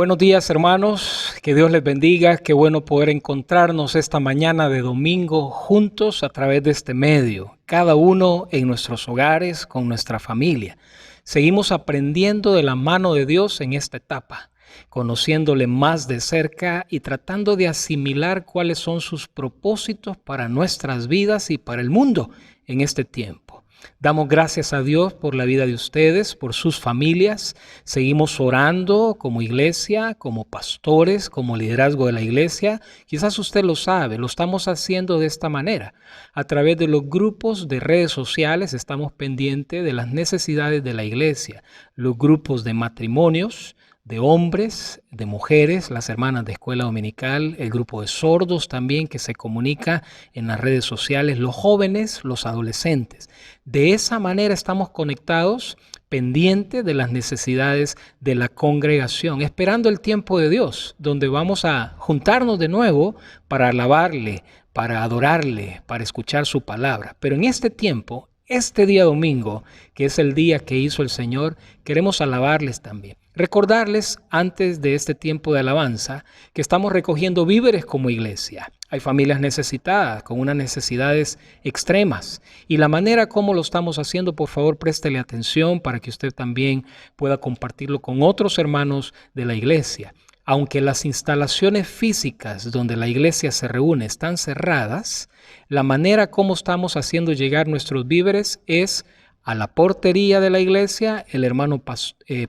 Buenos días, hermanos, que Dios les bendiga, qué bueno poder encontrarnos esta mañana de domingo juntos a través de este medio, cada uno en nuestros hogares, con nuestra familia. Seguimos aprendiendo de la mano de Dios en esta etapa, conociéndole más de cerca y tratando de asimilar cuáles son sus propósitos para nuestras vidas y para el mundo en este tiempo. Damos gracias a Dios por la vida de ustedes, por sus familias. Seguimos orando como iglesia, como pastores, como liderazgo de la iglesia. Quizás usted lo sabe, lo estamos haciendo de esta manera. A través de los grupos de redes sociales estamos pendientes de las necesidades de la iglesia. Los grupos de matrimonios, de hombres, de mujeres, las hermanas de escuela dominical, el grupo de sordos también que se comunica en las redes sociales, los jóvenes, los adolescentes. De esa manera estamos conectados, pendientes de las necesidades de la congregación, esperando el tiempo de Dios, donde vamos a juntarnos de nuevo para alabarle, para adorarle, para escuchar su palabra. Pero en este tiempo, este día domingo, que es el día que hizo el Señor, queremos alabarles también. Recordarles antes de este tiempo de alabanza que estamos recogiendo víveres como iglesia. Hay familias necesitadas, con unas necesidades extremas. Y la manera como lo estamos haciendo, por favor, préstele atención para que usted también pueda compartirlo con otros hermanos de la iglesia. Aunque las instalaciones físicas donde la iglesia se reúne están cerradas, la manera como estamos haciendo llegar nuestros víveres es a la portería de la iglesia. El hermano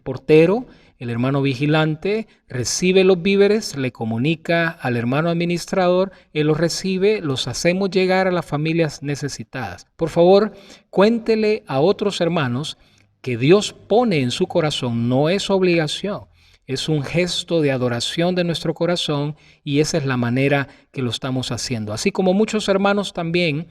portero, el hermano vigilante, recibe los víveres, le comunica al hermano administrador, él los recibe, los hacemos llegar a las familias necesitadas. Por favor, cuéntele a otros hermanos que Dios pone en su corazón, no es obligación. Es un gesto de adoración de nuestro corazón y esa es la manera que lo estamos haciendo. Así como muchos hermanos también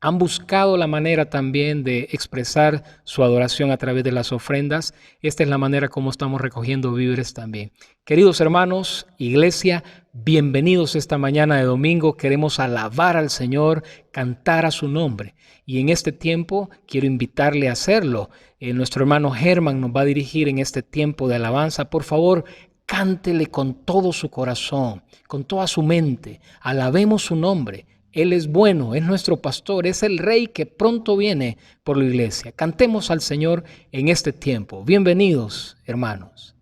han buscado la manera también de expresar su adoración a través de las ofrendas. Esta es la manera como estamos recogiendo víveres también. Queridos hermanos, iglesia, bienvenidos esta mañana de domingo. Queremos alabar al Señor, cantar a su nombre. Y en este tiempo quiero invitarle a hacerlo. Nuestro hermano Germán nos va a dirigir en este tiempo de alabanza. Por favor, cántele con todo su corazón, con toda su mente. Alabemos su nombre. Él es bueno, es nuestro pastor, es el rey que pronto viene por la iglesia. Cantemos al Señor en este tiempo. Bienvenidos, hermanos.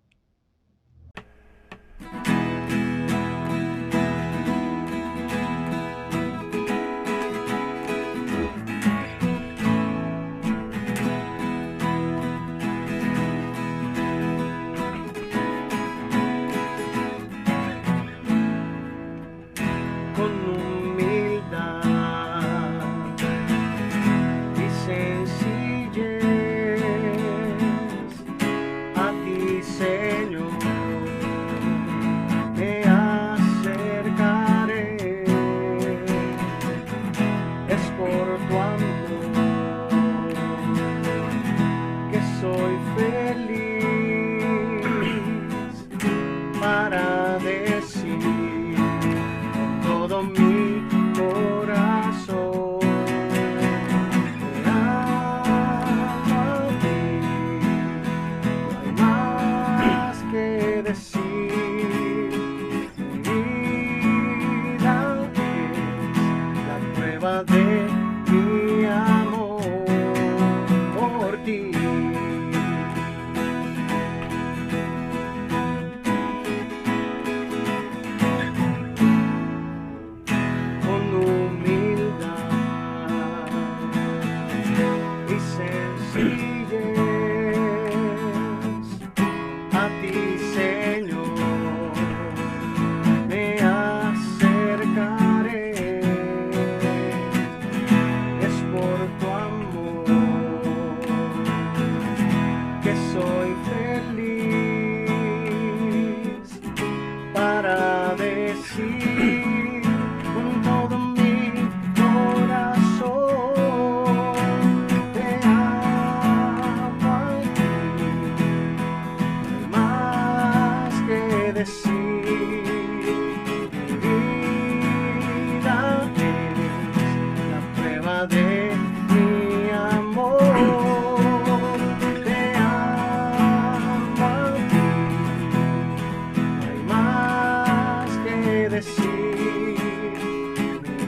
decir,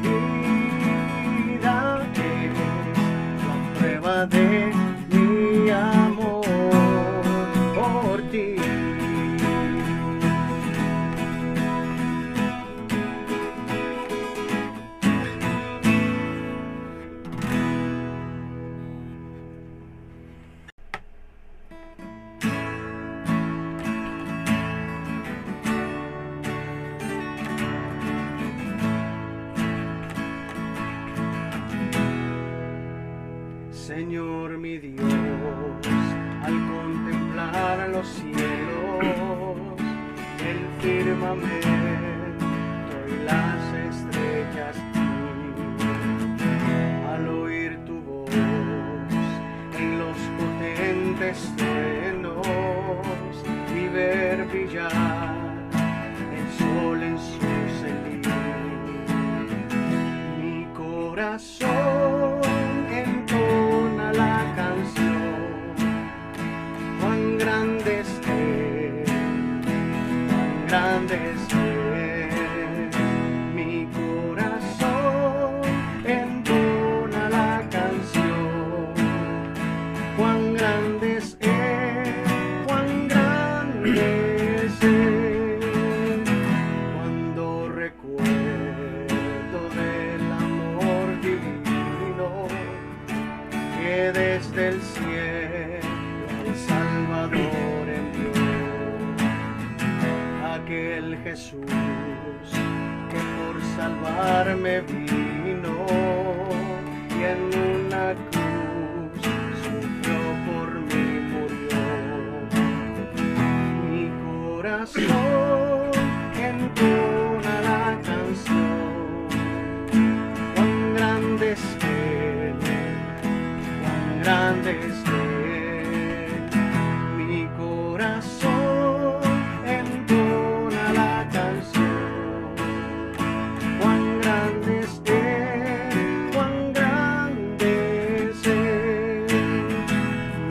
mi vida es la prueba de mi amor por ti. Señor mi Dios, al contemplar los cielos, el firmamento y las estrellas, al oír tu voz en los potentes truenos y ver brillar el sol en su cenit, mi corazón entona la canción. Cuán grande es Él, cuán grande es Él. Mi corazón entona la canción. Cuán grande es Él, cuán grande es Él. Cuando recuerdo del amor divino que desde el cielo el Salvador envió, aquel Jesús que por salvarme vino y en una cruz sufrió por mí, murió. Mi corazón entona la canción. Cuán grande es Él, cuán grande es Él. Mi corazón entona la canción. Cuán grande es Él, cuán grande es Él.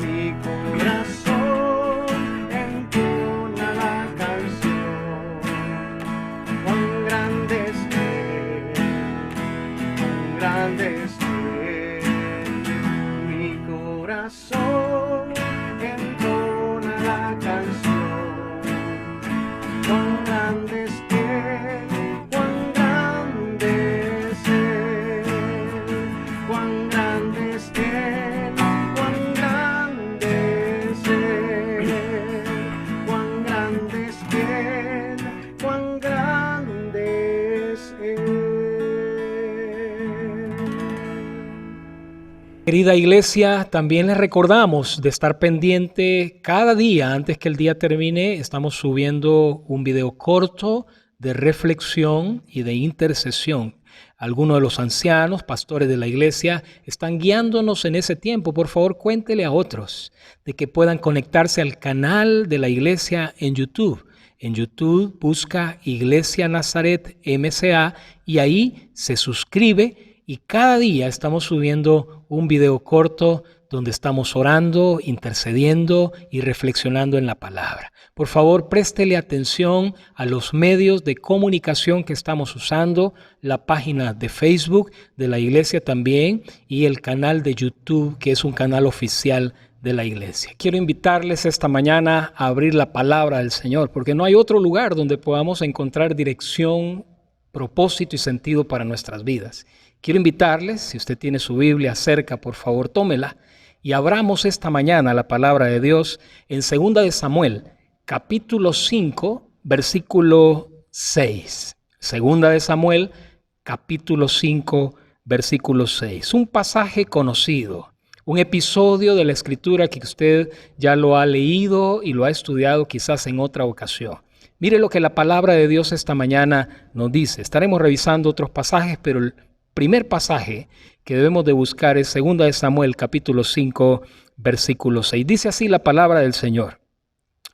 Mi corazón entona la canción. Cuán grande es Él, cuán grande es Él. Mi corazón entona la canción. Cuán grande es Él, cuán grande es Él. Cuán grande es Él, cuán grande es Él. Cuán grande es Él, cuán grande es Él. Querida iglesia, también les recordamos de estar pendiente cada día. Antes que el día termine, estamos subiendo un video corto de reflexión y de intercesión. Algunos de los ancianos, pastores de la iglesia, están guiándonos en ese tiempo. Por favor, cuéntele a otros de que puedan conectarse al canal de la iglesia en YouTube. En YouTube busca Iglesia Nazaret MCA y ahí se suscribe. Y cada día estamos subiendo un video corto donde estamos orando, intercediendo y reflexionando en la palabra. Por favor, préstele atención a los medios de comunicación que estamos usando, la página de Facebook de la iglesia también y el canal de YouTube, que es un canal oficial de la iglesia. Quiero invitarles esta mañana a abrir la palabra del Señor, porque no hay otro lugar donde podamos encontrar dirección, propósito y sentido para nuestras vidas. Quiero invitarles, si usted tiene su Biblia cerca, por favor, tómela y abramos esta mañana la palabra de Dios en 2 de Samuel, capítulo 5, versículo 6. 2 de Samuel, capítulo 5, versículo 6. Un pasaje conocido, un episodio de la Escritura que usted ya lo ha leído y lo ha estudiado quizás en otra ocasión. Mire lo que la palabra de Dios esta mañana nos dice. Estaremos revisando otros pasajes, pero el primer pasaje que debemos de buscar es 2 de Samuel, capítulo 5, versículo 6. Dice así la palabra del Señor.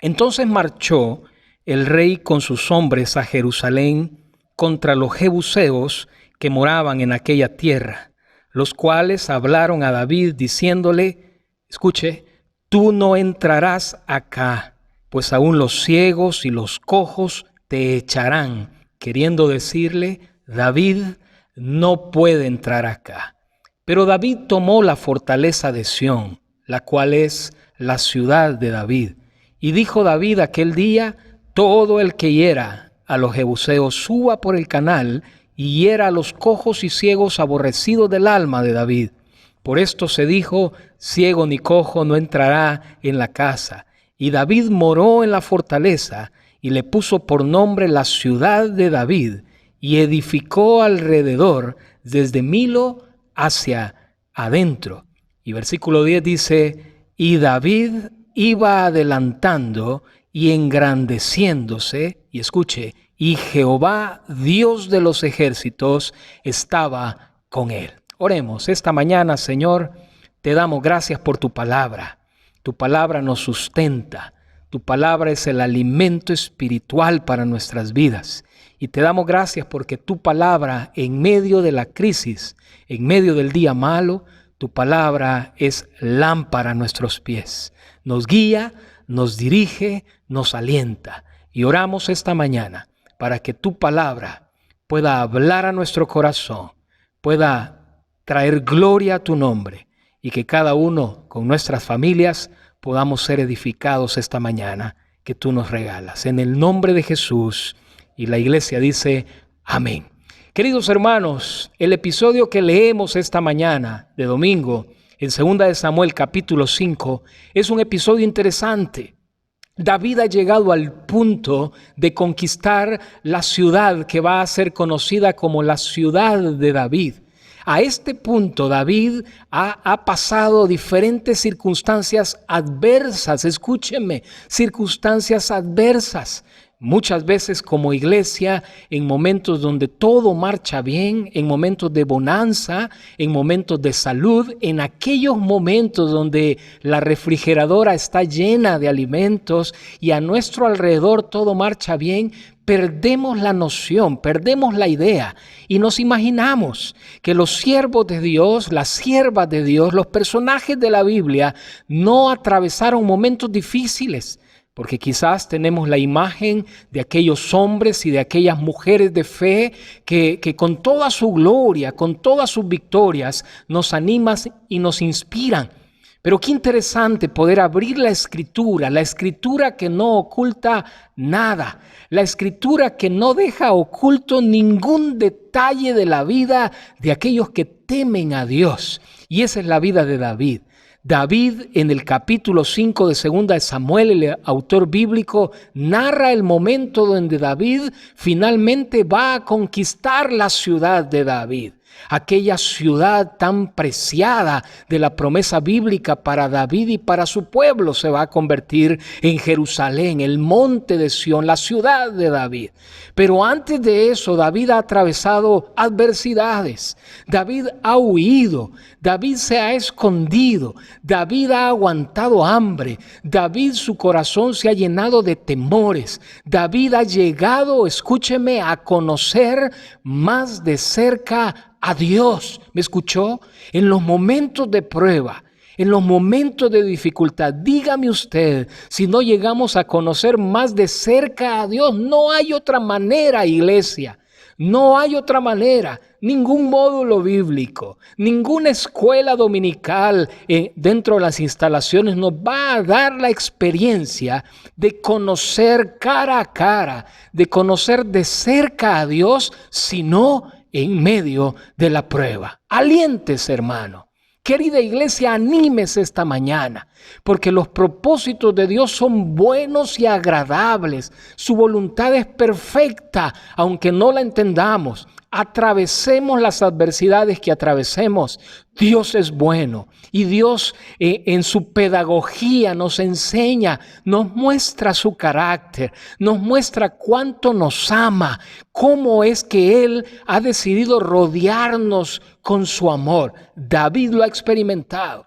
Entonces marchó el rey con sus hombres a Jerusalén contra los jebuseos que moraban en aquella tierra, los cuales hablaron a David diciéndole, escuche, tú no entrarás acá, pues aún los ciegos y los cojos te echarán, queriendo decirle: David no puede entrar acá. Pero David tomó la fortaleza de Sión, la cual es la ciudad de David. Y dijo David aquel día: todo el que hiera a los jebuseos suba por el canal y hiera a los cojos y ciegos aborrecidos del alma de David. Por esto se dijo: ciego ni cojo no entrará en la casa. Y David moró en la fortaleza y le puso por nombre la ciudad de David, y edificó alrededor desde Milo hacia adentro. Y versículo 10 dice: y David iba adelantando y engrandeciéndose, y escuche, y Jehová, Dios de los ejércitos, estaba con él. Oremos esta mañana. Señor, te damos gracias por tu palabra. Tu palabra nos sustenta. Tu palabra es el alimento espiritual para nuestras vidas. Y te damos gracias porque tu palabra, en medio de la crisis, en medio del día malo, tu palabra es lámpara a nuestros pies. Nos guía, nos dirige, nos alienta. Y oramos esta mañana para que tu palabra pueda hablar a nuestro corazón, pueda traer gloria a tu nombre, y que cada uno con nuestras familias podamos ser edificados esta mañana que tú nos regalas. En el nombre de Jesús. Y la iglesia dice: amén. Queridos hermanos, el episodio que leemos esta mañana de domingo en 2 de Samuel capítulo 5 es un episodio interesante. David ha llegado al punto de conquistar la ciudad que va a ser conocida como la ciudad de David. A este punto David ha pasado diferentes circunstancias adversas. Escúchenme, circunstancias adversas. Muchas veces como iglesia, en momentos donde todo marcha bien, en momentos de bonanza, en momentos de salud, en aquellos momentos donde la refrigeradora está llena de alimentos y a nuestro alrededor todo marcha bien, perdemos la noción, perdemos la idea y nos imaginamos que los siervos de Dios, las siervas de Dios, los personajes de la Biblia no atravesaron momentos difíciles. Porque quizás tenemos la imagen de aquellos hombres y de aquellas mujeres de fe que con toda su gloria, con todas sus victorias, nos animan y nos inspiran. Pero qué interesante poder abrir la escritura que no oculta nada, la escritura que no deja oculto ningún detalle de la vida de aquellos que temen a Dios. Y esa es la vida de David. David, en el capítulo 5 de 2 de Samuel, el autor bíblico, narra el momento donde David finalmente va a conquistar la ciudad de David. Aquella ciudad tan preciada de la promesa bíblica para David y para su pueblo se va a convertir en Jerusalén, el monte de Sión, la ciudad de David. Pero antes de eso, David ha atravesado adversidades. David ha huido. David se ha escondido. David ha aguantado hambre. David, su corazón se ha llenado de temores. David ha llegado, escúcheme, a conocer más de cerca a Dios. ¿Me escuchó? En los momentos de prueba, en los momentos de dificultad, dígame usted, si no llegamos a conocer más de cerca a Dios, no hay otra manera, iglesia. No hay otra manera, ningún módulo bíblico, ninguna escuela dominical dentro de las instalaciones nos va a dar la experiencia de conocer cara a cara, de conocer de cerca a Dios, sino en medio de la prueba. Aliéntese, hermano. Querida iglesia, anímese esta mañana, porque los propósitos de Dios son buenos y agradables. Su voluntad es perfecta, aunque no la entendamos. Atravesemos las adversidades que atravesemos. Dios es bueno y Dios en su pedagogía nos enseña, nos muestra su carácter, nos muestra cuánto nos ama, cómo es que Él ha decidido rodearnos con su amor. David lo ha experimentado.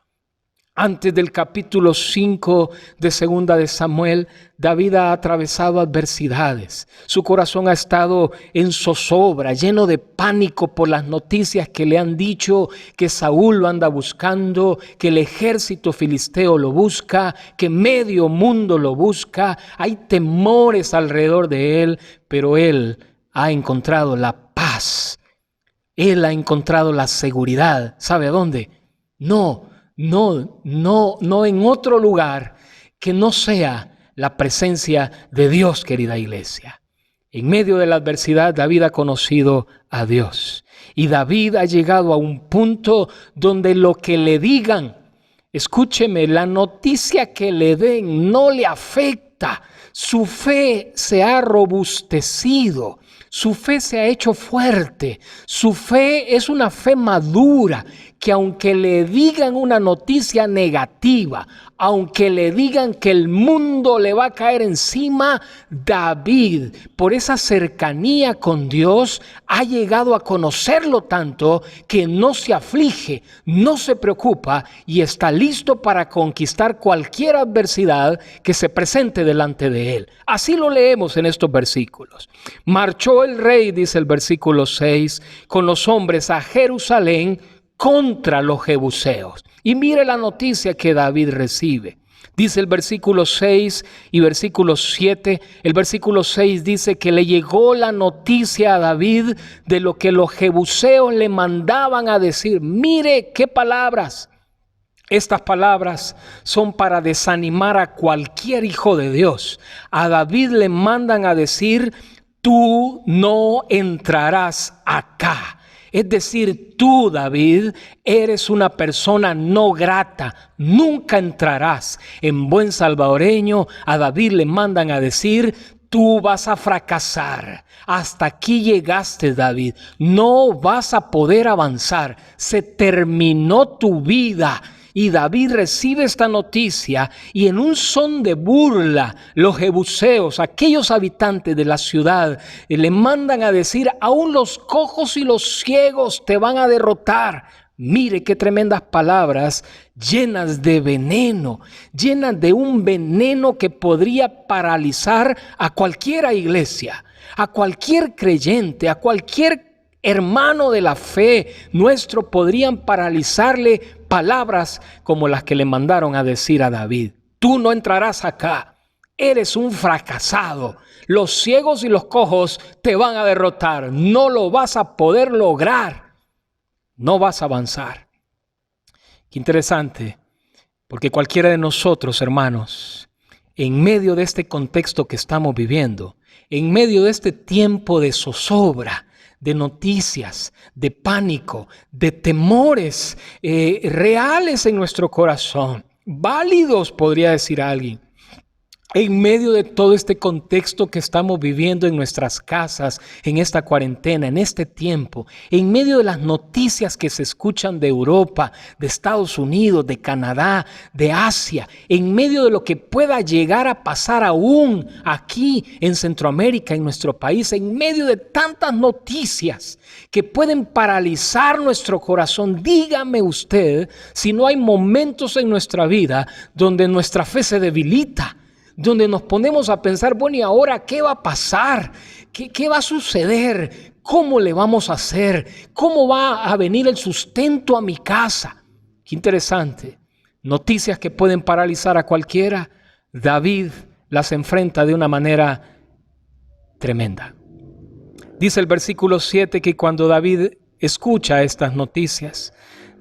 Antes del capítulo 5 de 2 de Samuel, David ha atravesado adversidades. Su corazón ha estado en zozobra, lleno de pánico por las noticias que le han dicho que Saúl lo anda buscando, que el ejército filisteo lo busca, que medio mundo lo busca. Hay temores alrededor de él, pero él ha encontrado la paz. Él ha encontrado la seguridad. ¿Sabe a dónde? No en otro lugar que no sea la presencia de Dios, querida iglesia. En medio de la adversidad, David ha conocido a Dios. Y David ha llegado a un punto donde lo que le digan, escúcheme, la noticia que le den no le afecta. Su fe se ha robustecido. Su fe se ha hecho fuerte. Su fe es una fe madura que aunque le digan una noticia negativa, aunque le digan que el mundo le va a caer encima, David, por esa cercanía con Dios, ha llegado a conocerlo tanto que no se aflige, no se preocupa y está listo para conquistar cualquier adversidad que se presente delante de él. Así lo leemos en estos versículos. Marchó el rey, dice el versículo 6, con los hombres a Jerusalén contra los jebuseos. Y mire la noticia que David recibe. Dice el versículo 6 y versículo 7. El versículo 6 dice que le llegó la noticia a David de lo que los jebuseos le mandaban a decir. Mire qué palabras. Estas palabras son para desanimar a cualquier hijo de Dios. A David le mandan a decir: tú no entrarás acá. Es decir, tú, David, eres una persona no grata, nunca entrarás. En buen salvadoreño, a David le mandan a decir: tú vas a fracasar. Hasta aquí llegaste, David. No vas a poder avanzar. Se terminó tu vida. Y David recibe esta noticia y en un son de burla, los jebuseos, aquellos habitantes de la ciudad, le mandan a decir: aún los cojos y los ciegos te van a derrotar. Mire qué tremendas palabras, llenas de veneno, llenas de un veneno que podría paralizar a cualquiera iglesia, a cualquier creyente, a cualquier hermano de la fe nuestro. Podrían paralizarle palabras como las que le mandaron a decir a David: tú no entrarás acá, eres un fracasado, los ciegos y los cojos te van a derrotar, no lo vas a poder lograr, no vas a avanzar. Qué interesante, porque cualquiera de nosotros, hermanos, en medio de este contexto que estamos viviendo, en medio de este tiempo de zozobra, de noticias, de pánico, de temores reales en nuestro corazón, válidos, podría decir alguien. En medio de todo este contexto que estamos viviendo en nuestras casas, en esta cuarentena, en este tiempo, en medio de las noticias que se escuchan de Europa, de Estados Unidos, de Canadá, de Asia, en medio de lo que pueda llegar a pasar aún aquí en Centroamérica, en nuestro país, en medio de tantas noticias que pueden paralizar nuestro corazón, dígame usted si no hay momentos en nuestra vida donde nuestra fe se debilita, donde nos ponemos a pensar: bueno, ¿y ahora qué va a pasar? ¿Qué va a suceder? ¿Cómo le vamos a hacer? ¿Cómo va a venir el sustento a mi casa? Qué interesante. Noticias que pueden paralizar a cualquiera. David las enfrenta de una manera tremenda. Dice el versículo 7 que cuando David escucha estas noticias,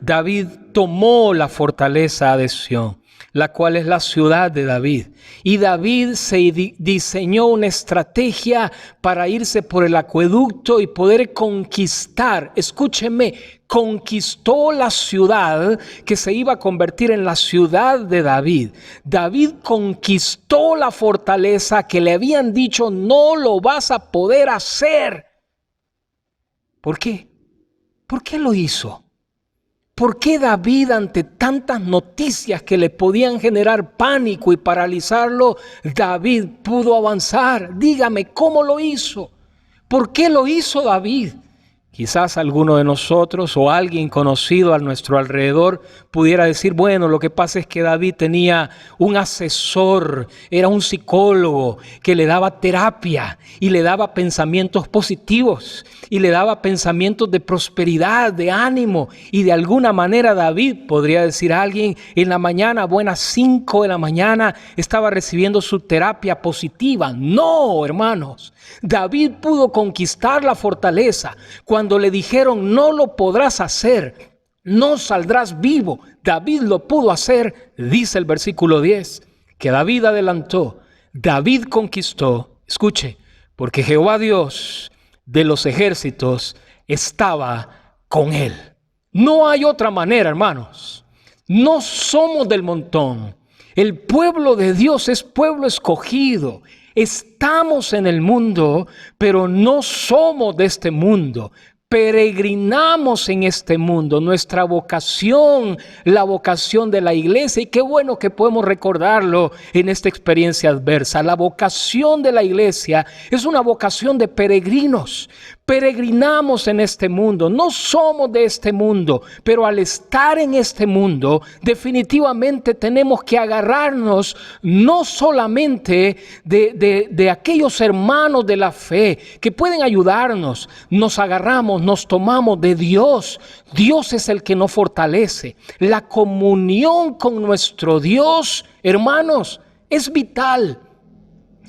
David tomó la fortaleza de Sión, la cual es la ciudad de David. Y David se diseñó una estrategia para irse por el acueducto y poder conquistar. Escúcheme, conquistó la ciudad que se iba a convertir en la ciudad de David. David conquistó la fortaleza que le habían dicho: no lo vas a poder hacer. ¿Por qué? ¿Por qué lo hizo? ¿Por qué David, ante tantas noticias que le podían generar pánico y paralizarlo, David pudo avanzar? Dígame, ¿cómo lo hizo? ¿Por qué lo hizo David? Quizás alguno de nosotros o alguien conocido a nuestro alrededor pudiera decir, bueno, lo que pasa es que David tenía un asesor, era un psicólogo que le daba terapia y le daba pensamientos positivos y le daba pensamientos de prosperidad, de ánimo. Y de alguna manera David, podría decir a alguien, en la mañana, buenas 5 de la mañana, estaba recibiendo su terapia positiva. No, hermanos, David pudo conquistar la fortaleza cuando le dijeron, no lo podrás hacer, no saldrás vivo. David lo pudo hacer, dice el versículo 10, que David adelantó, David conquistó, escuche, porque Jehová Dios de los ejércitos estaba con él. No hay otra manera, hermanos. No somos del montón. El pueblo de Dios es pueblo escogido. Estamos en el mundo, pero no somos de este mundo. Peregrinamos en este mundo, nuestra vocación, la vocación de la iglesia, y qué bueno que podemos recordarlo en esta experiencia adversa. La vocación de la iglesia es una vocación de peregrinos. Peregrinamos en este mundo, no somos de este mundo, pero al estar en este mundo, definitivamente tenemos que agarrarnos no solamente de aquellos hermanos de la fe que pueden ayudarnos, nos agarramos, nos tomamos de Dios. Dios es el que nos fortalece. La comunión con nuestro Dios, hermanos, es vital.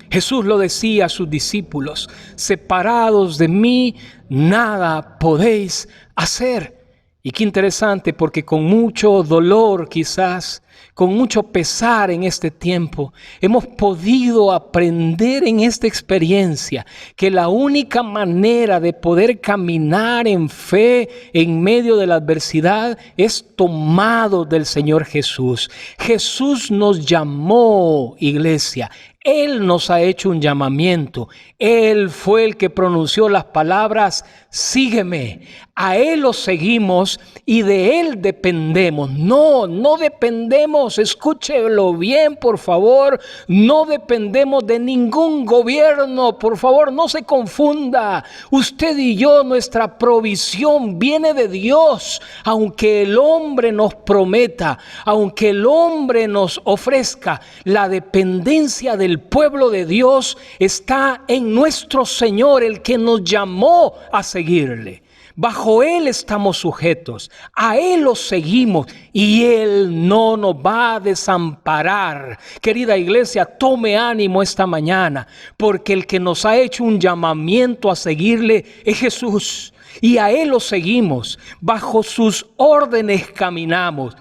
Jesús lo decía a sus discípulos, separados de mí, nada podéis hacer. Y qué interesante, porque con mucho dolor quizás, con mucho pesar en este tiempo, hemos podido aprender en esta experiencia que la única manera de poder caminar en fe en medio de la adversidad es tomado del Señor Jesús. Jesús nos llamó, iglesia. Él nos ha hecho un llamamiento. Él fue el que pronunció las palabras, sígueme. A Él lo seguimos y de Él dependemos. No dependemos, escúchelo bien, por favor. No dependemos de ningún gobierno, por favor, no se confunda. Usted y yo, nuestra provisión viene de Dios. Aunque el hombre nos prometa, aunque el hombre nos ofrezca, la dependencia del pueblo de Dios está en nuestro Señor, el que nos llamó a seguirle. Bajo Él estamos sujetos, a Él lo seguimos y Él no nos va a desamparar. Querida iglesia, tome ánimo esta mañana, porque el que nos ha hecho un llamamiento a seguirle es Jesús. Y a Él lo seguimos, bajo sus órdenes caminamos,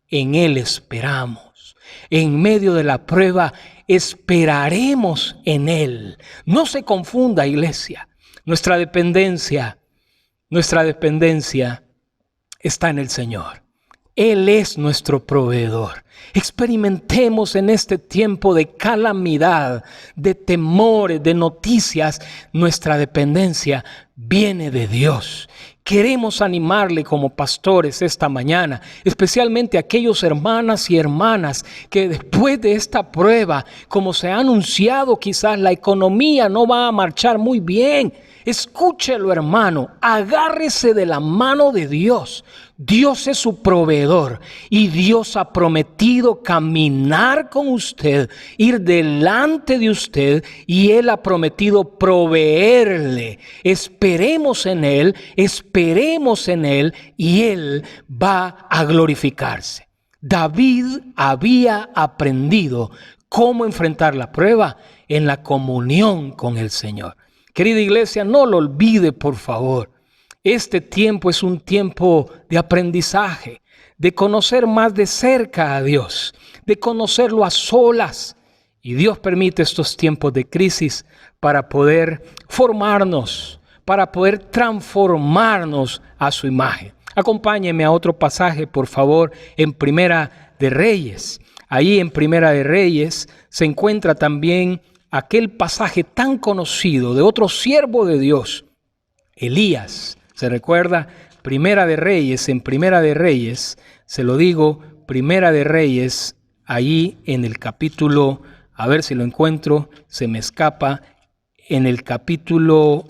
en Él esperamos. En medio de la prueba esperaremos en Él. No se confunda, iglesia, nuestra dependencia está en el Señor. Él es nuestro proveedor. Experimentemos en este tiempo de calamidad, de temores, de noticias, nuestra dependencia viene de Dios. Queremos animarle como pastores esta mañana, especialmente a aquellos hermanas y hermanas que después de esta prueba, como se ha anunciado, quizás la economía no va a marchar muy bien. Escúchelo, hermano, agárrese de la mano de Dios. Dios es su proveedor y Dios ha prometido caminar con usted, ir delante de usted, y Él ha prometido proveerle. Esperemos en Él y Él va a glorificarse. David había aprendido cómo enfrentar la prueba en la comunión con el Señor. Querida iglesia, no lo olvide, por favor. Este tiempo es un tiempo de aprendizaje, de conocer más de cerca a Dios, de conocerlo a solas. Y Dios permite estos tiempos de crisis para poder formarnos, para poder transformarnos a su imagen. Acompáñeme a otro pasaje, por favor, en Primera de Reyes. Ahí en Primera de Reyes se encuentra también aquel pasaje tan conocido de otro siervo de Dios, Elías. ¿Se recuerda? Primera de Reyes, en Primera de Reyes, se lo digo, Primera de Reyes, ahí en el capítulo, a ver si lo encuentro, se me escapa, en el capítulo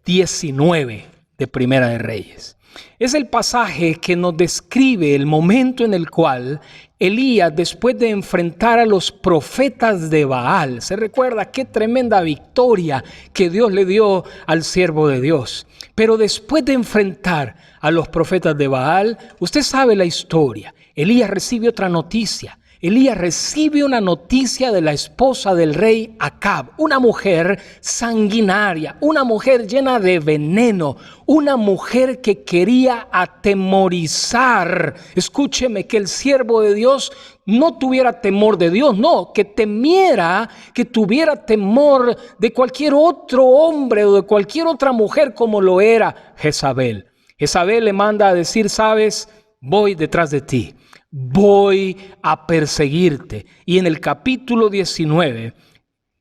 19. de Primera de Reyes. Es el pasaje que nos describe el momento en el cual Elías, después de enfrentar a los profetas de Baal, se recuerda qué tremenda victoria que Dios le dio al siervo de Dios. Pero después de enfrentar a los profetas de Baal, usted sabe la historia. Elías recibe otra noticia. Elías recibe una noticia de la esposa del rey Acab, una mujer sanguinaria, una mujer llena de veneno, una mujer que quería atemorizar. Escúcheme, que el siervo de Dios no tuviera temor de Dios, no, que temiera, que tuviera temor de cualquier otro hombre o de cualquier otra mujer como lo era Jezabel. Jezabel le manda a decir, sabes, voy detrás de ti. Voy a perseguirte. Y en el capítulo 19,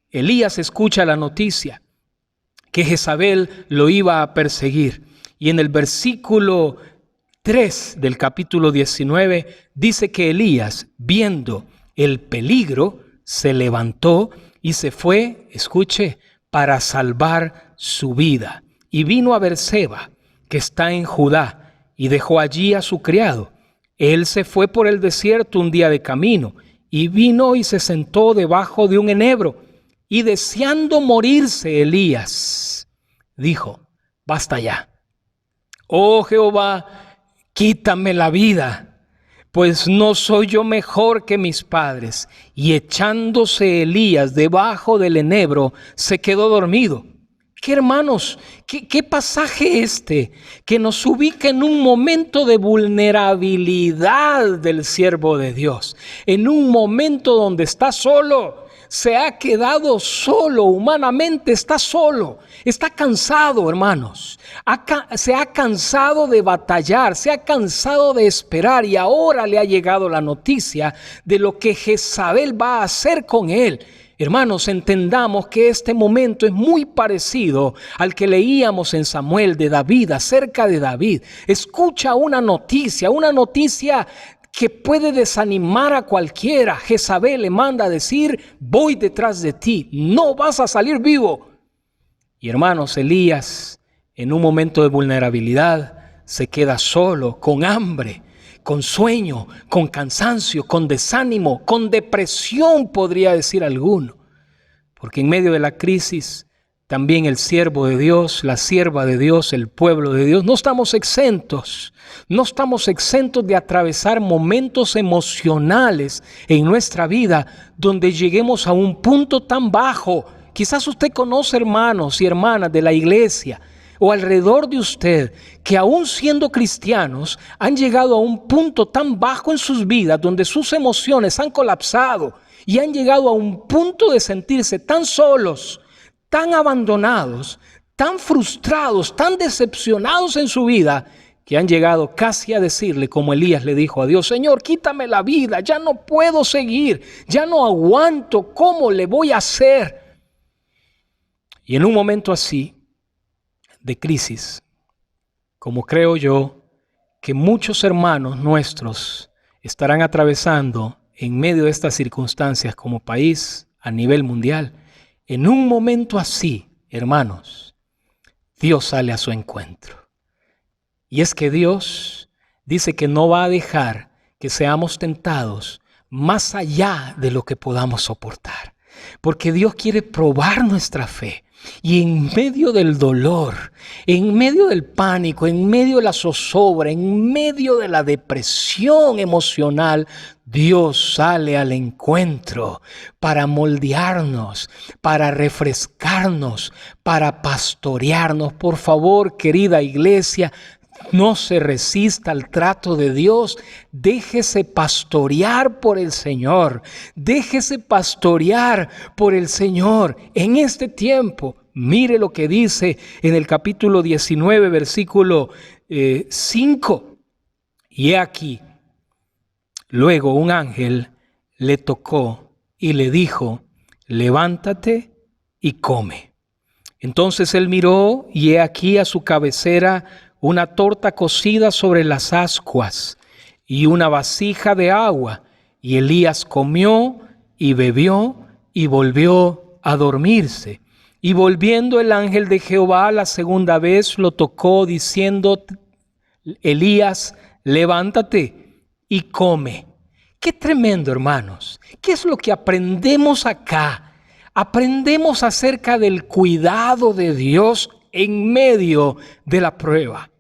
Elías escucha la noticia que Jezabel lo iba a perseguir. Y en el versículo 3 del capítulo 19 dice que Elías, viendo el peligro, se levantó y se fue, escuche, para salvar su vida. Y vino a Berseba, que está en Judá, y dejó allí a su criado. Él se fue por el desierto un día de camino y vino y se sentó debajo de un enebro. Y deseando morirse Elías, dijo, basta ya. Oh Jehová, quítame la vida, pues no soy yo mejor que mis padres. Y echándose Elías debajo del enebro, se quedó dormido. ¿Qué hermanos? ¿Qué pasaje que nos ubica en un momento de vulnerabilidad del siervo de Dios? En un momento donde está solo, se ha quedado solo, humanamente está solo, está cansado, hermanos. Se ha cansado de batallar, se ha cansado de esperar y ahora le ha llegado la noticia de lo que Jezabel va a hacer con él. Hermanos, entendamos que este momento es muy parecido al que leíamos en Samuel de David, acerca de David. Escucha una noticia que puede desanimar a cualquiera. Jezabel le manda a decir, voy detrás de ti, no vas a salir vivo. Y hermanos, Elías, en un momento de vulnerabilidad, se queda solo, con hambre, con sueño, con cansancio, con desánimo, con depresión, podría decir alguno. Porque en medio de la crisis, también el siervo de Dios, la sierva de Dios, el pueblo de Dios, no estamos exentos de atravesar momentos emocionales en nuestra vida donde lleguemos a un punto tan bajo. Quizás usted conoce hermanos y hermanas de la iglesia o alrededor de usted que aún siendo cristianos han llegado a un punto tan bajo en sus vidas donde sus emociones han colapsado y han llegado a un punto de sentirse tan solos, tan abandonados, tan frustrados, tan decepcionados en su vida, que han llegado casi a decirle, como Elías le dijo a Dios, Señor, quítame la vida, ya no puedo seguir, ya no aguanto, ¿cómo le voy a hacer? Y en un momento así, de crisis, como creo yo que muchos hermanos nuestros estarán atravesando en medio de estas circunstancias como país a nivel mundial, en un momento así, hermanos, Dios sale a su encuentro. Y es que Dios dice que no va a dejar que seamos tentados más allá de lo que podamos soportar. Porque Dios quiere probar nuestra fe. Y en medio del dolor, en medio del pánico, en medio de la zozobra, en medio de la depresión emocional, Dios sale al encuentro para moldearnos, para refrescarnos, para pastorearnos. Por favor, querida iglesia, no se resista al trato de Dios. Déjese pastorear por el Señor. Déjese pastorear por el Señor en este tiempo. Mire lo que dice en el capítulo 19, versículo 5. Y he aquí, luego un ángel le tocó y le dijo, levántate y come. Entonces él miró y he aquí a su cabecera una torta cocida sobre las ascuas y una vasija de agua. Y Elías comió y bebió y volvió a dormirse. Y volviendo el ángel de Jehová la segunda vez lo tocó diciendo: Elías, levántate y come. Qué tremendo, hermanos. ¿Qué es lo que aprendemos acá? Aprendemos acerca del cuidado de Dios en medio de la prueba,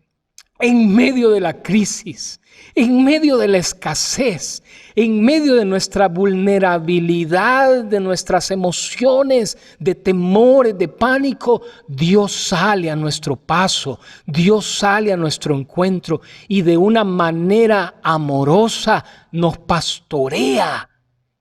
en medio de la crisis, en medio de la escasez, en medio de nuestra vulnerabilidad, de nuestras emociones, de temores, de pánico. Dios sale a nuestro paso, Dios sale a nuestro encuentro y de una manera amorosa nos pastorea.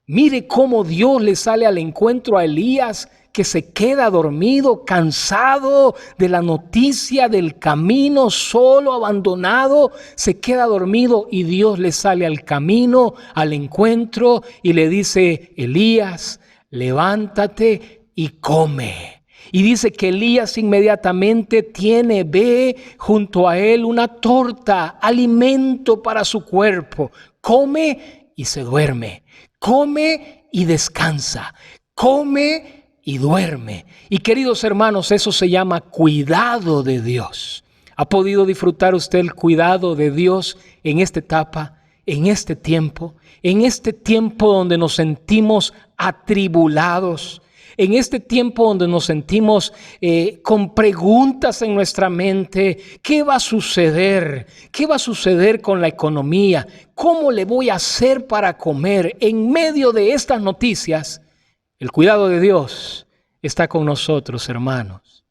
Mire cómo Dios le sale al encuentro a Elías, que se queda dormido, cansado de la noticia del camino, solo, abandonado, se queda dormido y Dios le sale al camino, al encuentro y le dice: Elías, levántate y come. Y dice que Elías inmediatamente ve junto a él una torta, alimento para su cuerpo. Come y se duerme, come y descansa, come y duerme. Y queridos hermanos, eso se llama cuidado de Dios. ¿Ha podido disfrutar usted el cuidado de Dios en esta etapa, en este tiempo donde nos sentimos atribulados, en este tiempo donde nos sentimos con preguntas en nuestra mente? ¿Qué va a suceder? ¿Qué va a suceder con la economía? ¿Cómo le voy a hacer para comer? En medio de estas noticias, el cuidado de Dios está con nosotros, hermanos.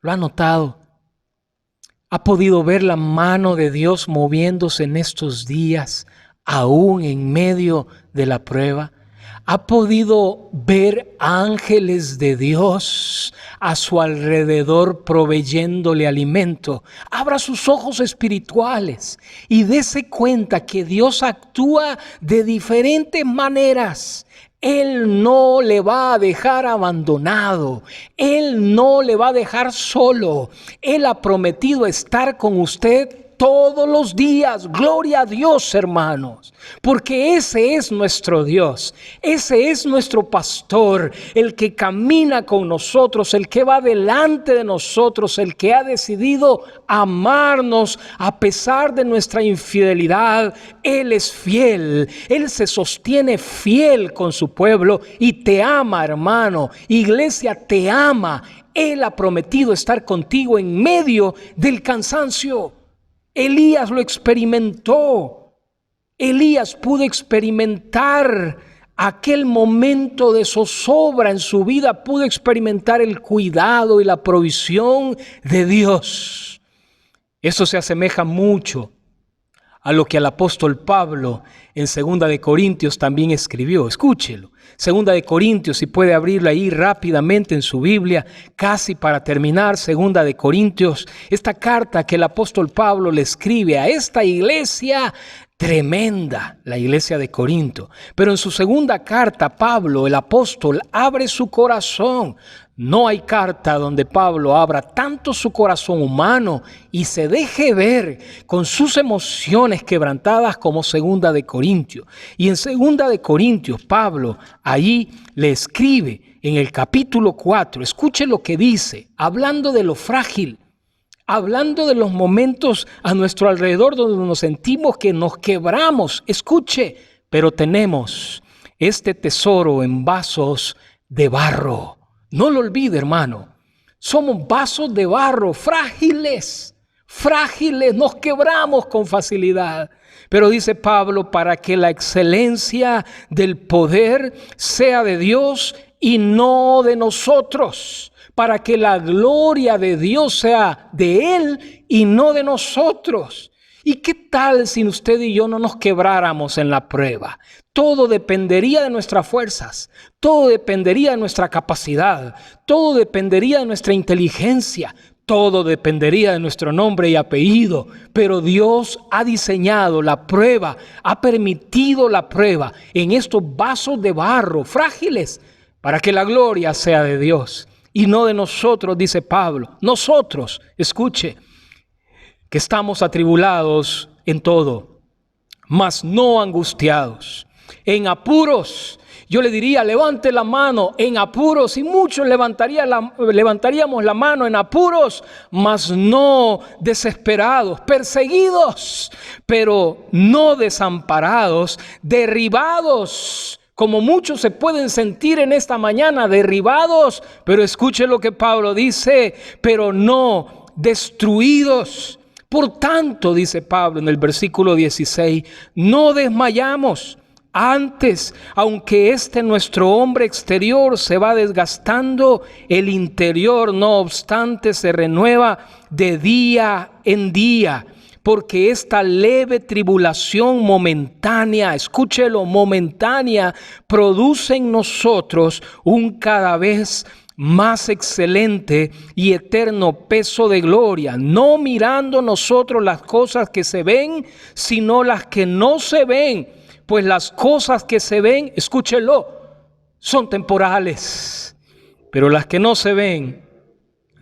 ¿Lo ha notado? ¿Ha podido ver la mano de Dios moviéndose en estos días, aún en medio de la prueba? ¿Ha podido ver ángeles de Dios a su alrededor proveyéndole alimento? Abra sus ojos espirituales y dése cuenta que Dios actúa de diferentes maneras. Él no le va a dejar abandonado. Él no le va a dejar solo. Él ha prometido estar con usted todos los días. Gloria a Dios, hermanos, porque ese es nuestro Dios, ese es nuestro pastor, el que camina con nosotros, el que va delante de nosotros, el que ha decidido amarnos a pesar de nuestra infidelidad. Él es fiel, Él se sostiene fiel con su pueblo y te ama, hermano. Iglesia, te ama. Él ha prometido estar contigo en medio del cansancio. Elías lo experimentó. Elías pudo experimentar aquel momento de zozobra en su vida, pudo experimentar el cuidado y la provisión de Dios. Eso se asemeja mucho a lo que el apóstol Pablo en 2 de Corintios también escribió. Escúchelo. 2 de Corintios, si puede abrirlo ahí rápidamente en su Biblia, casi para terminar. 2 de Corintios, esta carta que el apóstol Pablo le escribe a esta iglesia tremenda, la iglesia de Corinto. Pero en su segunda carta, Pablo, el apóstol, abre su corazón. No hay carta donde Pablo abra tanto su corazón humano y se deje ver con sus emociones quebrantadas como 2 de Corintios. Y en 2 de Corintios, Pablo allí le escribe en el capítulo 4, escuche lo que dice, hablando de lo frágil, hablando de los momentos a nuestro alrededor donde nos sentimos que nos quebramos. Escuche, pero tenemos este tesoro en vasos de barro. No lo olvide, hermano. Somos vasos de barro, frágiles, nos quebramos con facilidad. Pero dice Pablo, para que la excelencia del poder sea de Dios y no de nosotros. Para que la gloria de Dios sea de Él y no de nosotros. ¿Y qué tal si usted y yo no nos quebráramos en la prueba? Todo dependería de nuestras fuerzas, todo dependería de nuestra capacidad, todo dependería de nuestra inteligencia, todo dependería de nuestro nombre y apellido. Pero Dios ha diseñado la prueba, ha permitido la prueba en estos vasos de barro frágiles para que la gloria sea de Dios y no de nosotros, dice Pablo. Nosotros, escuche, que estamos atribulados en todo, mas no angustiados, en apuros Yo le diría, levante la mano en apuros, y muchos levantaríamos la mano en apuros, mas no desesperados, perseguidos, pero no desamparados, derribados, como muchos se pueden sentir en esta mañana, derribados, pero escuche lo que Pablo dice, pero no destruidos. Por tanto, dice Pablo en el versículo 16, no desmayamos. Antes, aunque nuestro hombre exterior se va desgastando, el interior, no obstante, se renueva de día en día. Porque esta leve tribulación momentánea, escúchelo, momentánea, produce en nosotros un cada vez más excelente y eterno peso de gloria, no mirando nosotros las cosas que se ven, sino las que no se ven. Pues las cosas que se ven, escúchelo, son temporales, pero las que no se ven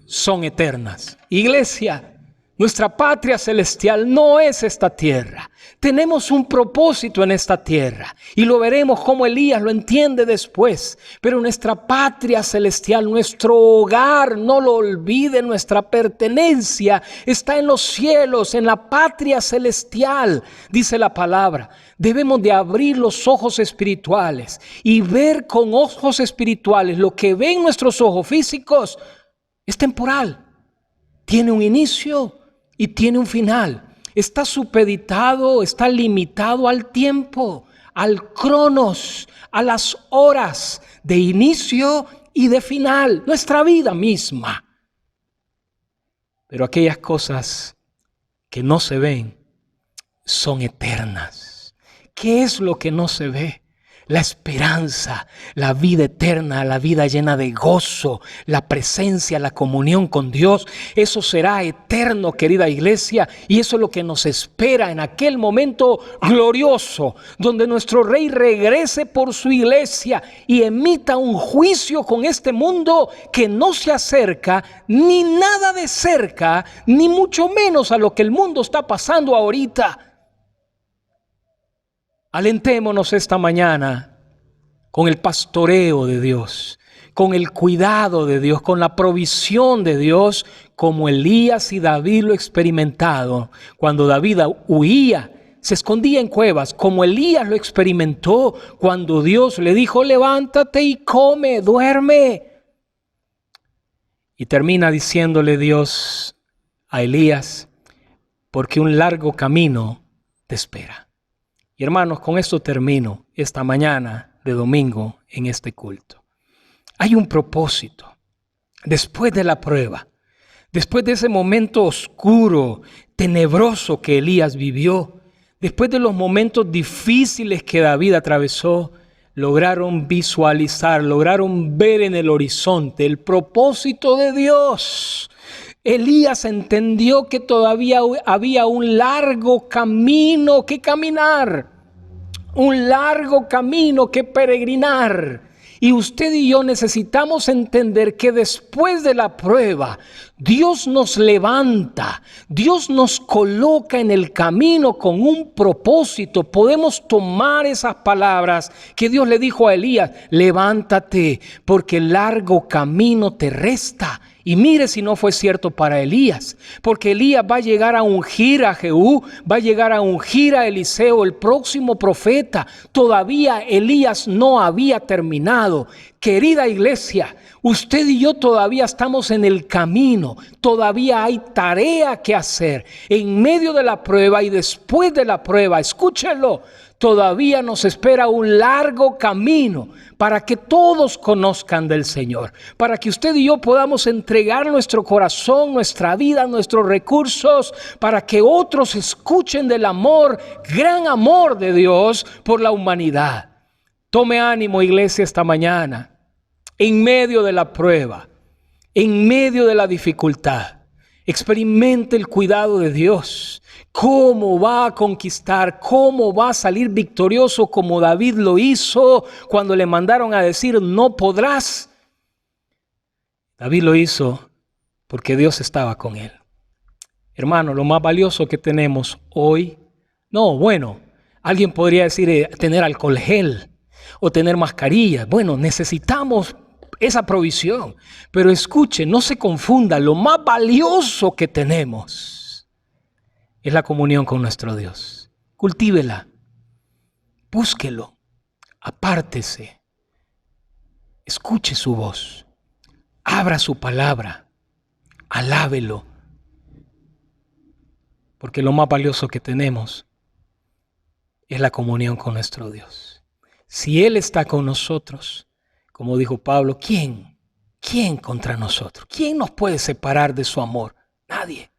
son eternas. Iglesia, nuestra patria celestial no es esta tierra. Tenemos un propósito en esta tierra y lo veremos como Elías lo entiende después. Pero nuestra patria celestial, nuestro hogar, no lo olvide, nuestra pertenencia está en los cielos, en la patria celestial, dice la palabra. Debemos de abrir los ojos espirituales y ver con ojos espirituales. Lo que ven nuestros ojos físicos es temporal, tiene un inicio y tiene un final. Está supeditado, está limitado al tiempo, al cronos, a las horas de inicio y de final, nuestra vida misma. Pero aquellas cosas que no se ven son eternas. ¿Qué es lo que no se ve? La esperanza, la vida eterna, la vida llena de gozo, la presencia, la comunión con Dios. Eso será eterno, querida iglesia, y eso es lo que nos espera en aquel momento glorioso, donde nuestro Rey regrese por su iglesia y emita un juicio con este mundo que no se acerca ni nada de cerca, ni mucho menos a lo que el mundo está pasando ahorita. Alentémonos esta mañana con el pastoreo de Dios, con el cuidado de Dios, con la provisión de Dios, como Elías y David lo experimentaron. Cuando David huía, se escondía en cuevas, como Elías lo experimentó cuando Dios le dijo, levántate y come, duerme. Y termina diciéndole Dios a Elías, porque un largo camino te espera. Y hermanos, con esto termino esta mañana de domingo en este culto. Hay un propósito. Después de la prueba, después de ese momento oscuro, tenebroso que Elías vivió, después de los momentos difíciles que David atravesó, lograron visualizar, lograron ver en el horizonte el propósito de Dios. Elías entendió que todavía había un largo camino que caminar, un largo camino que peregrinar. Y usted y yo necesitamos entender que después de la prueba, Dios nos levanta, Dios nos coloca en el camino con un propósito. Podemos tomar esas palabras que Dios le dijo a Elías, levántate porque el largo camino te resta. Y mire si no fue cierto para Elías, porque Elías va a llegar a ungir a Jehú, va a llegar a ungir a Eliseo, el próximo profeta. Todavía Elías no había terminado. Querida iglesia, usted y yo todavía estamos en el camino, todavía hay tarea que hacer. En medio de la prueba y después de la prueba, escúchelo, todavía nos espera un largo camino para que todos conozcan del Señor, para que usted y yo podamos entregar nuestro corazón, nuestra vida, nuestros recursos, para que otros escuchen del amor, gran amor de Dios por la humanidad. Tome ánimo, iglesia, esta mañana, en medio de la prueba, en medio de la dificultad. Experimente el cuidado de Dios. ¿Cómo va a conquistar? ¿Cómo va a salir victorioso como David lo hizo cuando le mandaron a decir no podrás? David lo hizo porque Dios estaba con él. Hermano, lo más valioso que tenemos hoy, alguien podría decir tener alcohol gel. o tener mascarillas. Bueno, necesitamos esa provisión. Pero escuche, no se confunda, lo más valioso que tenemos es la comunión con nuestro Dios. Cultívela, búsquelo, apártese, escuche su voz, abra su palabra, alábelo, porque lo más valioso que tenemos es la comunión con nuestro Dios. Si Él está con nosotros, como dijo Pablo, ¿quién contra nosotros? ¿Quién nos puede separar de su amor? Nadie.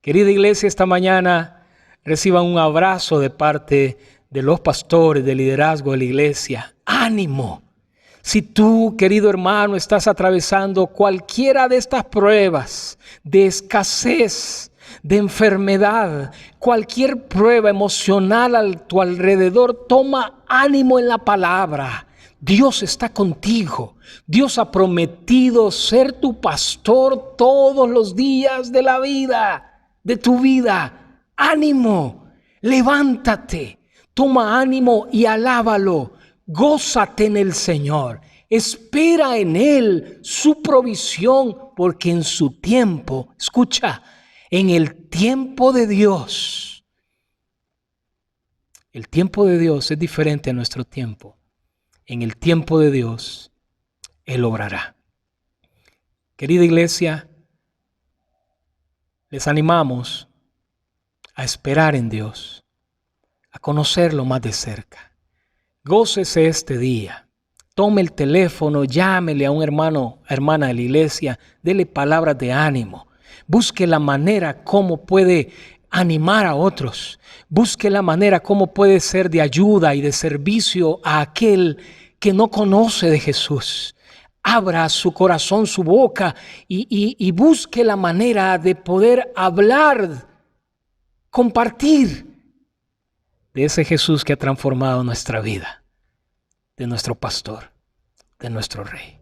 Querida iglesia, esta mañana reciban un abrazo de parte de los pastores, del liderazgo de la iglesia. ¡Ánimo! Si tú, querido hermano, estás atravesando cualquiera de estas pruebas de escasez, de enfermedad, cualquier prueba emocional a tu alrededor, toma ánimo en la palabra. Dios está contigo. Dios ha prometido ser tu pastor todos los días de la vida, de tu vida. ¡Ánimo! Levántate, toma ánimo y alábalo. Gózate en el Señor. Espera en Él su provisión, porque en su tiempo, escucha, en el tiempo de Dios, el tiempo de Dios es diferente a nuestro tiempo. En el tiempo de Dios, Él obrará. Querida iglesia, les animamos a esperar en Dios, a conocerlo más de cerca. Gócese este día. Tome el teléfono, llámele a un hermano, hermana de la iglesia, dele palabras de ánimo. Busque la manera cómo puede animar a otros. Busque la manera cómo puede ser de ayuda y de servicio a aquel que no conoce de Jesús. Abra su corazón, su boca y busque la manera de poder hablar, compartir de ese Jesús que ha transformado nuestra vida, de nuestro pastor, de nuestro Rey.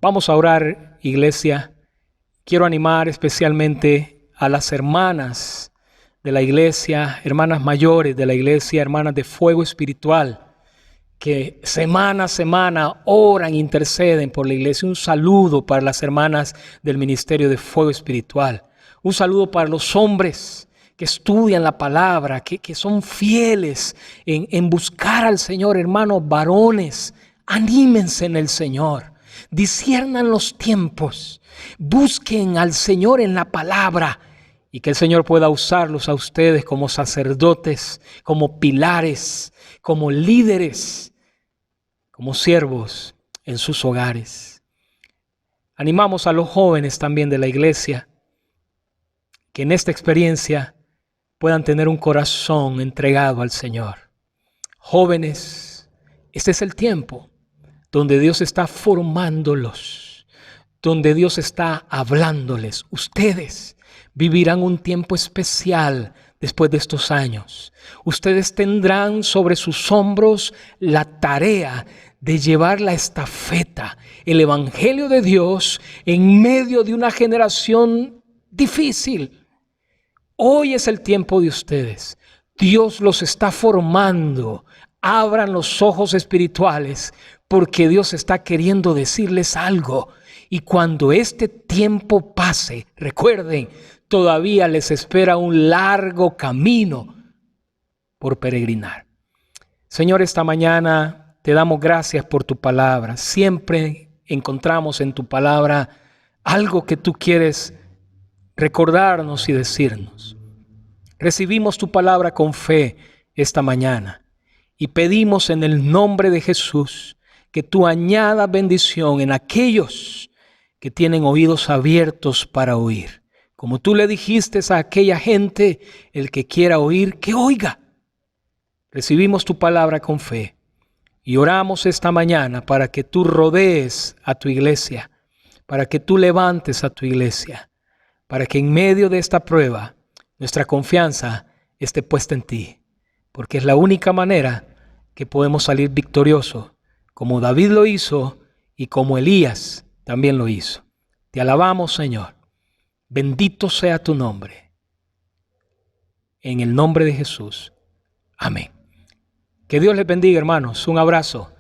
Vamos a orar, iglesia. Quiero animar especialmente a las hermanas de la iglesia, hermanas mayores de la iglesia, hermanas de fuego espiritual, que semana a semana oran, interceden por la iglesia. Un saludo para las hermanas del Ministerio de Fuego Espiritual. Un saludo para los hombres que estudian la palabra, que son fieles en buscar al Señor. Hermanos varones, anímense en el Señor. Disciernan los tiempos. Busquen al Señor en la palabra. Y que el Señor pueda usarlos a ustedes como sacerdotes, como pilares, como líderes, como siervos en sus hogares. Animamos a los jóvenes también de la iglesia que en esta experiencia puedan tener un corazón entregado al Señor. Jóvenes, este es el tiempo donde Dios está formándolos, donde Dios está hablándoles. Ustedes vivirán un tiempo especial después de estos años. Ustedes tendrán sobre sus hombros la tarea de llevar la estafeta, el evangelio de Dios en medio de una generación difícil. Hoy es el tiempo de ustedes. Dios los está formando. Abran los ojos espirituales porque Dios está queriendo decirles algo. Y cuando este tiempo pase, recuerden, todavía les espera un largo camino por peregrinar. Señor, esta mañana te damos gracias por tu palabra. Siempre encontramos en tu palabra algo que tú quieres recordarnos y decirnos. Recibimos tu palabra con fe esta mañana y pedimos en el nombre de Jesús que tú añadas bendición en aquellos que tienen oídos abiertos para oír. Como tú le dijiste a aquella gente, el que quiera oír, que oiga. Recibimos tu palabra con fe y oramos esta mañana para que tú rodees a tu iglesia, para que tú levantes a tu iglesia, para que en medio de esta prueba nuestra confianza esté puesta en ti, porque es la única manera que podemos salir victoriosos, como David lo hizo y como Elías también lo hizo. Te alabamos, Señor. Bendito sea tu nombre. En el nombre de Jesús. Amén. Que Dios les bendiga, hermanos. Un abrazo.